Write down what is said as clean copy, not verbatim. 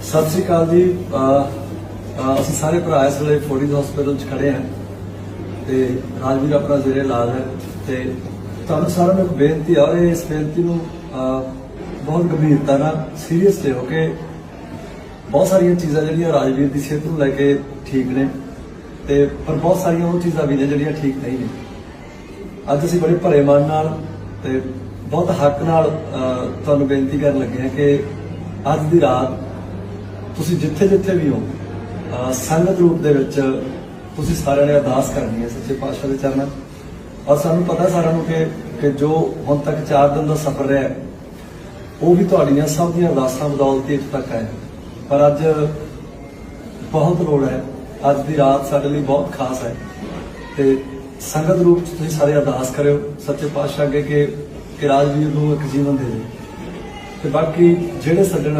सत श्री अकाल जी। ਅਸੀਂ ਸਾਰੇ ਭਰਾ ਇਸ ਵੇਲੇ ਫੋਰਟਿਸ ਹਸਪੀਟਲ 'ਚ ਖੜੇ ਹਾਂ ਤੇ ਰਾਜਵੀਰ ਆਪਣਾ ਜਿਹੜੇ ਇਲਾਜ ਹੈ ਤੇ ਤੁਹਾਨੂੰ ਸਾਰਿਆਂ ਨੂੰ ਇੱਕ ਬੇਨਤੀ ਆ ਔਰ ਇਸ ਬੇਨਤੀ ਨੂੰ ਬਹੁਤ ਗੰਭੀਰਤਾ ਨਾਲ ਸੀਰੀਅਸ ਤੇ ਹੋ ਕੇ ਬਹੁਤ ਸਾਰੀਆਂ ਚੀਜ਼ਾਂ ਜਿਹੜੀਆਂ ਰਾਜਵੀਰ ਦੀ ਸਿਹਤ ਨੂੰ ਲੈ ਕੇ ਠੀਕ ਨੇ ਤੇ ਪਰ ਬਹੁਤ ਸਾਰੀਆਂ ਉਹ ਚੀਜ਼ਾਂ ਵੀ ਨੇ ਜਿਹੜੀਆਂ ਠੀਕ ਨਹੀਂ ਨੇ। ਅੱਜ ਅਸੀਂ ਬੜੇ ਭਰੇ ਮਨ ਨਾਲ ਤੇ ਬਹੁਤ ਹੱਕ ਨਾਲ ਤੁਹਾਨੂੰ ਬੇਨਤੀ ਕਰਨ ਲੱਗੇ ਹਾਂ ਕਿ ਅੱਜ ਦੀ ਰਾਤ ਤੁਸੀਂ ਜਿੱਥੇ ਜਿੱਥੇ ਵੀ ਹੋ ਸੰਗਤ ਰੂਪ ਦੇ ਵਿੱਚ ਤੁਸੀਂ ਸਾਰਿਆਂ ਨੇ ਅਰਦਾਸ ਕਰਨੀ ਹੈ ਸੱਚੇ ਪਾਤਸ਼ਾਹ ਦੇ ਚਰਨਾਂ। ਔਰ ਸਾਨੂੰ ਪਤਾ ਸਾਰਿਆਂ ਨੂੰ ਕਿ ਜੋ ਹੁਣ ਤੱਕ 4 ਦਿਨ ਦਾ ਸਫ਼ਰ ਰਿਹਾ ਉਹ ਵੀ ਤੁਹਾਡੀਆਂ ਸਭ ਦੀਆਂ ਅਰਦਾਸਾਂ ਬਦੌਲਤ ਇੱਥੇ ਤੱਕ ਆਇਆ। ਪਰ ਅੱਜ ਬਹੁਤ ਲੋੜ ਹੈ, ਅੱਜ ਦੀ ਰਾਤ ਸਾਡੇ ਲਈ ਬਹੁਤ ਖਾਸ ਹੈ ਤੇ ਸੰਗਤ ਰੂਪ 'ਚ ਤੁਸੀਂ ਸਾਰੇ ਅਰਦਾਸ ਕਰਿਓ ਸੱਚੇ ਪਾਤਸ਼ਾਹ ਅੱਗੇ ਕਿ ਰਾਜਵੀਰ ਨੂੰ ਇੱਕ ਜੀਵਨ ਦੇ ਦੇ ਤੇ ਬਾਕੀ ਜਿਹੜੇ ਸੱਜਣ